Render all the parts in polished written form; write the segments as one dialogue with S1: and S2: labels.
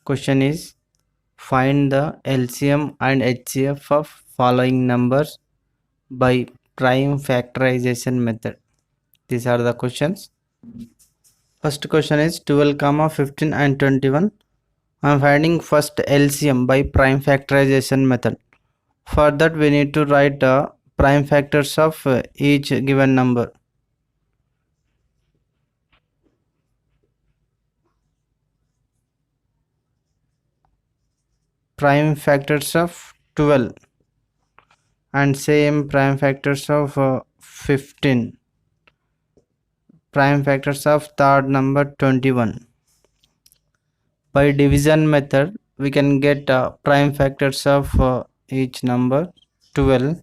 S1: Question is, find the LCM and HCF of following numbers by prime factorization method. These are the questions. First question is 12, 15 and 21. I am finding first LCM by prime factorization method. For that we need to write the prime factors of each given number. Prime factors of 12 and same prime factors of 15. Prime factors of third number 21. By division method we can get prime factors of each number 12.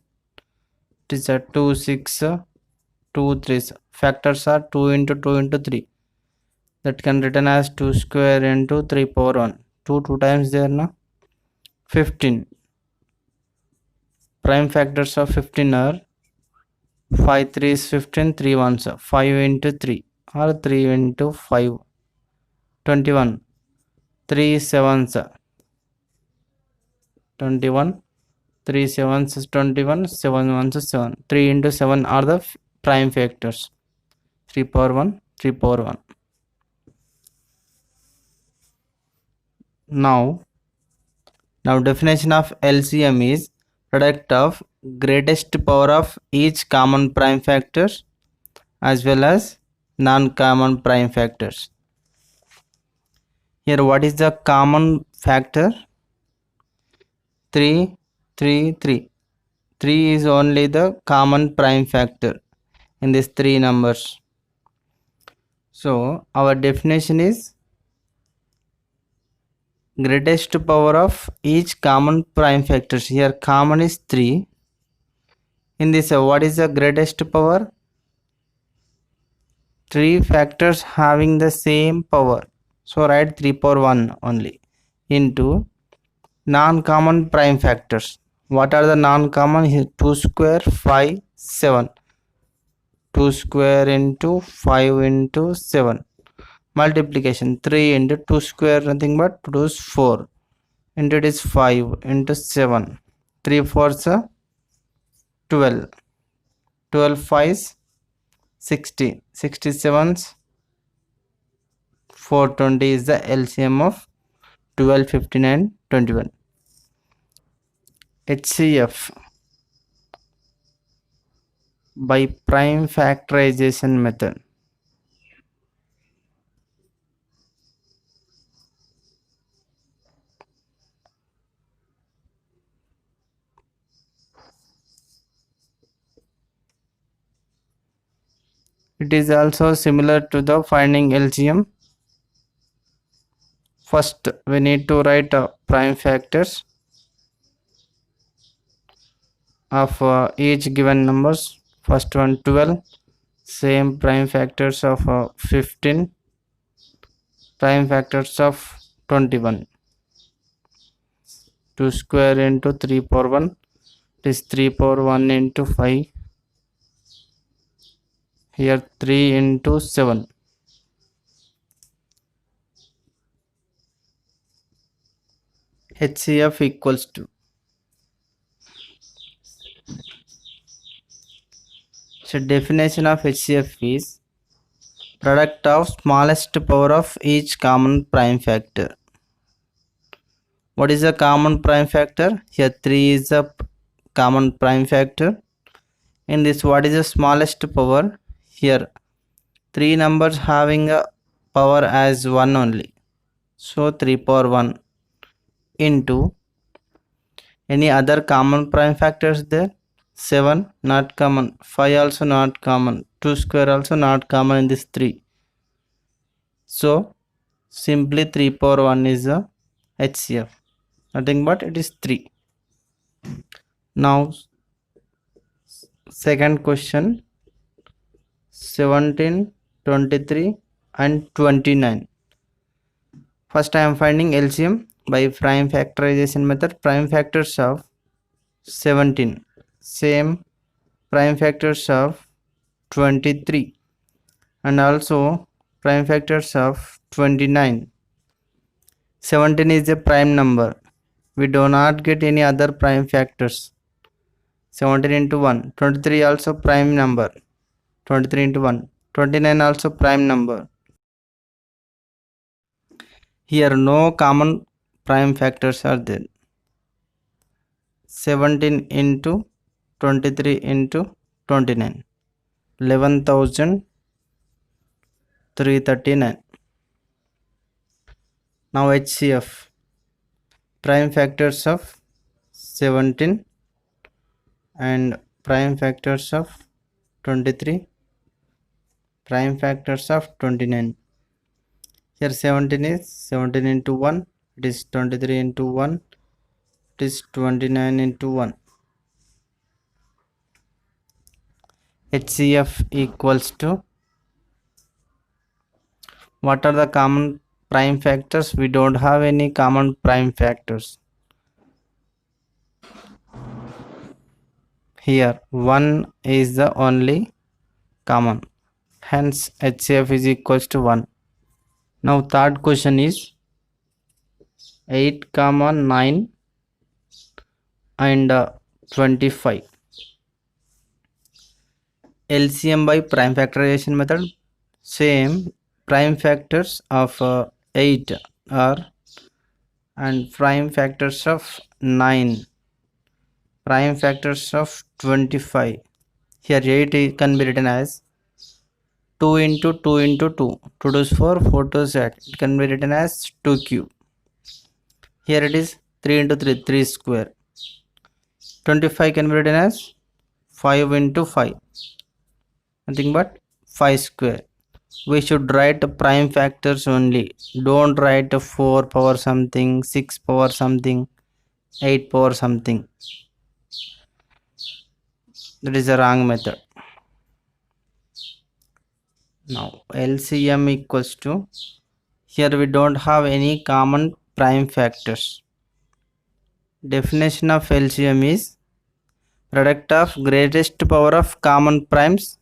S1: It is a 2, 6, 2, 3. Factors are 2 into 2 into 3. That can written as 2 square into 3 power 1. 2 times there now. 15. Prime factors of 15 are 5 3 is 15, 3 ones 5 into 3 or 3 into 5. 21. 3 sevens 21. 3 sevens is 21, 7 ones is 7. 3 into 7 are the prime factors. 3 power 1, 3 power 1. Now definition of LCM is product of greatest power of each common prime factors as well as non-common prime factors. Here what is the common factor? 3, 3, 3. 3 is only the common prime factor in these three numbers. So our definition is greatest power of each common prime factors. Here common is 3. In this what is the greatest power? 3 factors having the same power. So write 3 power 1 only into non-common prime factors. What are the non-common? Here 2 square, 5, 7. 2 square into 5 into 7. Multiplication 3 into 2 square nothing but 2 is 4 into it is 5 into 7. 3 4s 12. 12 5s 60. 67s 420 is the LCM of 12, 15 and 21. HCF by prime factorization method. It is also similar to the finding LCM. First we need to write prime factors of each given numbers. First one 12, same prime factors of 15, prime factors of 21. 2 square into 3 power 1, it is 3 power 1 into 5. Here 3 into 7. HCF equals to, so definition of HCF is product of smallest power of each common prime factor. What is the common prime factor? Here 3 is the common prime factor. In this what is the smallest power? Here 3 numbers having a power as 1 only. So 3 power 1 into any other common prime factors there? 7 not common, 5 also not common, 2 square also not common in this 3. So simply 3 power 1 is the HCF. Nothing but it is 3. Now second question 17, 23 and 29. First I am finding LCM by prime factorization method. Prime factors of 17, same prime factors of 23 and also prime factors of 29. 17 is a prime number. We do not get any other prime factors. 17 into 1. 23 also prime number. 23 into 1. 29 also prime number. Here no common prime factors are there. 17 into 23 into 29. 11,339. Now HCF. Prime factors of 17 and prime factors of 23, prime factors of 29. Here 17 is 17 into 1, it is 23 into 1, it is 29 into 1. HCF equals to, what are the common prime factors? We don't have any common prime factors. Here 1 is the only common, hence HCF is equals to 1. Now third question is 8, 9 and 25. LCM by prime factorization method. Same prime factors of 8 are and prime factors of 9, prime factors of 25. Here 8 can be written as 2 into 2 into 2. 2 to 4, 4 to z. It can be written as 2 cube. Here it is 3 into 3, 3 square. 25 can be written as 5 into 5. Nothing but 5 square. We should write prime factors only. Don't write 4 power something, 6 power something, 8 power something. That is a wrong method. Now LCM equals to, here we don't have any common prime factors. Definition of LCM is product of greatest power of common primes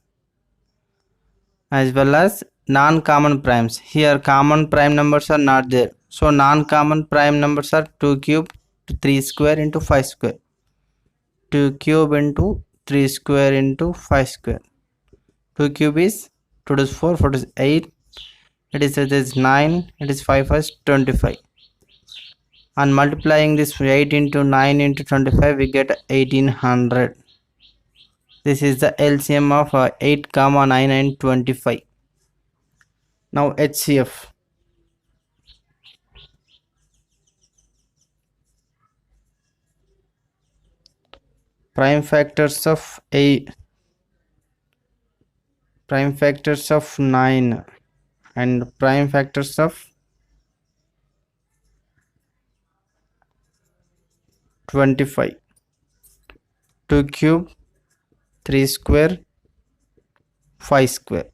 S1: as well as non-common primes. Here common prime numbers are not there, so non-common prime numbers are 2 cube, 3 square into 5 square. 2 cube into 3 square into 5 square. 2 cube is 2 to 4, 4 to 8, it is 9, it is 5 is 25. On multiplying this 8 into 9 into 25, we get 1800. This is the LCM of 8, 9 and 25. Now HCF. Prime factors of 8, prime factors of 9 and prime factors of 25. 2 cube, 3 square, 5 square.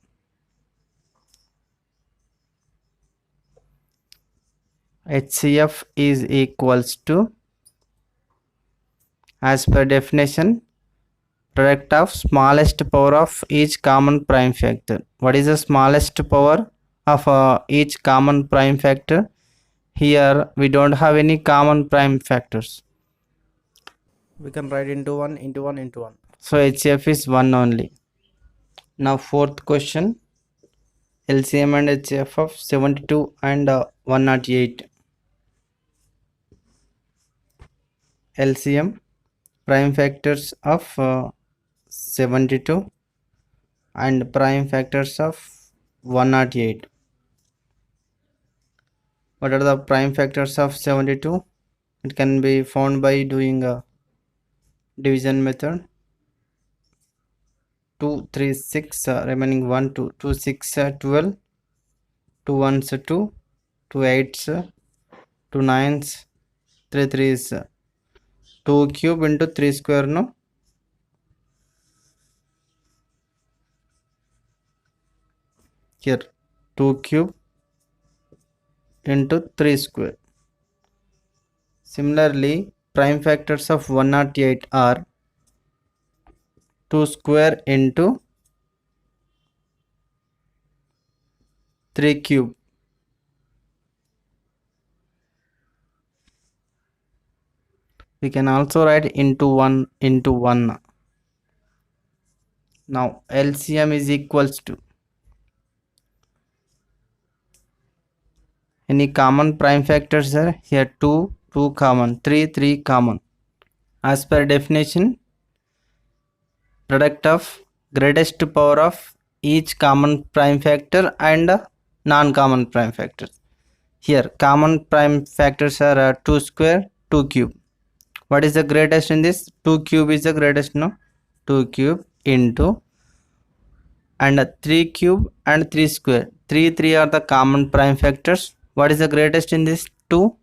S1: HCF is equals to, as per definition, product of smallest power of each common prime factor. What is the smallest power of each common prime factor? Here we don't have any common prime factors. We can write into 1 into 1 into 1. So HCF is 1 only. Now fourth question, LCM and HCF of 72 and 108. LCM, prime factors of 72 and prime factors of 108. What are the prime factors of 72? It can be found by doing a division method. 2 3 6 remaining 1 2 2 6 12, 2 1s 2, 2 8s, 2 9s, 3 3s 2 cube into 3 square. No, here 2 cube into 3 square. Similarly, prime factors of 108 are 2 square into 3 cube. We can also write into 1 into 1. Now LCM is equals to any common prime factors are here 2 common, 3 common. As per definition, product of greatest power of each common prime factor and non-common prime factors. Here common prime factors are 2 square, 2 cube. What is the greatest in this? 2 cube is the greatest, no? 2 cube into and 3 cube and 3 square. 3 are the common prime factors. What is the greatest in this? 2,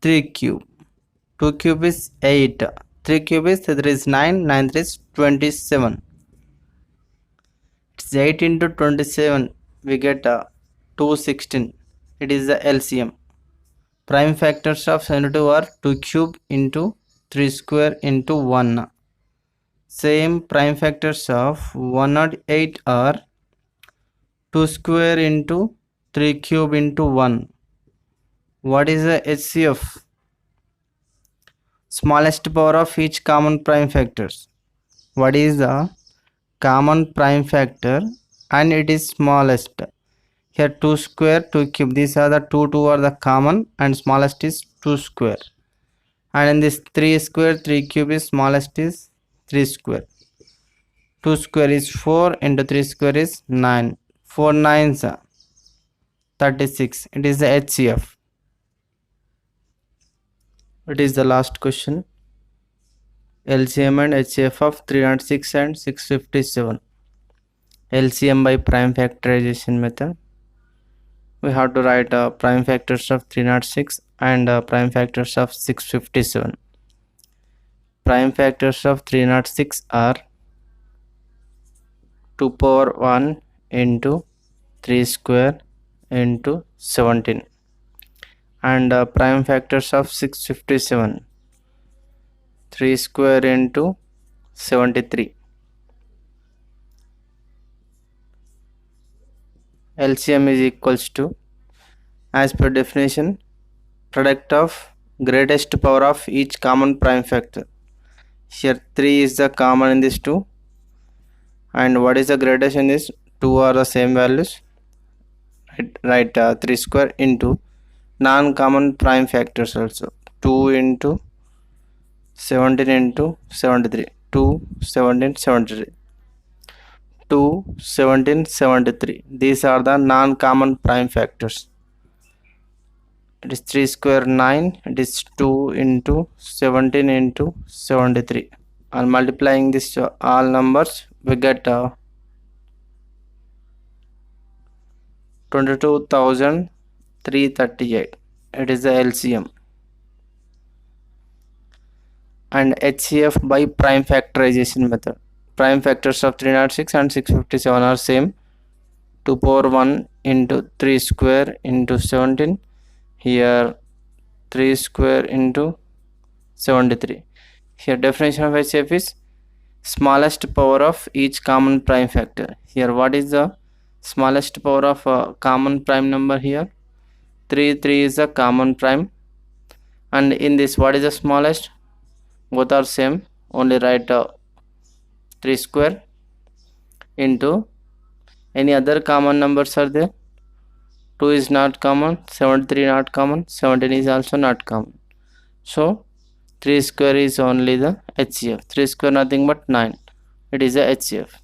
S1: 3 cube. 2 cube is 8. 3 cube is 3 is 9. 9 3 is 27. It's 8 into 27. We get 216. It is the LCM. Prime factors of 72 are 2 cube into 3 square into 1. Same prime factors of 108 are 2 square into 3 cube into 1. What is the HCF? Smallest power of each common prime factors. What is the common prime factor and it is smallest? Here 2 square, 2 cube. These are the 2 are the common and smallest is 2 square. And in this 3 square, 3 cube is smallest is 3 square. 2 square is 4 into 3 square is 9. 4 nines 36. It is the HCF. It is the last question. LCM and HCF of 306 and 657. LCM by prime factorization method. We have to write prime factors of 306 and prime factors of 657. Prime factors of 306 are 2 power 1 into 3 square into 17. And prime factors of 657 3 square into 73. LCM is equals to, as per definition, product of greatest power of each common prime factor. Here 3 is the common in this 2, and what is the greatest in this? 2 are the same values. Right 3 square into non-common prime factors also. 2 into 17 into 73. 2 17 73. 2 17 73. These are the non-common prime factors. It is 3 square 9. It is 2 into 17 into 73. On multiplying this all numbers, we get 22,338. It is the LCM. And HCF by prime factorization method. Prime factors of 306 and 657 are same. 2 power 1 into 3 square into 17. Here 3 square into 73. Here definition of HCF is smallest power of each common prime factor. Here what is the smallest power of a common prime number? Here 3 is a common prime, and in this what is the smallest? Both are same, only write 3 square into any other common numbers are there. 2 is not common, 73 not common, 17 is also not common. So 3 square is only the HCF. 3 square nothing but 9. It is a HCF.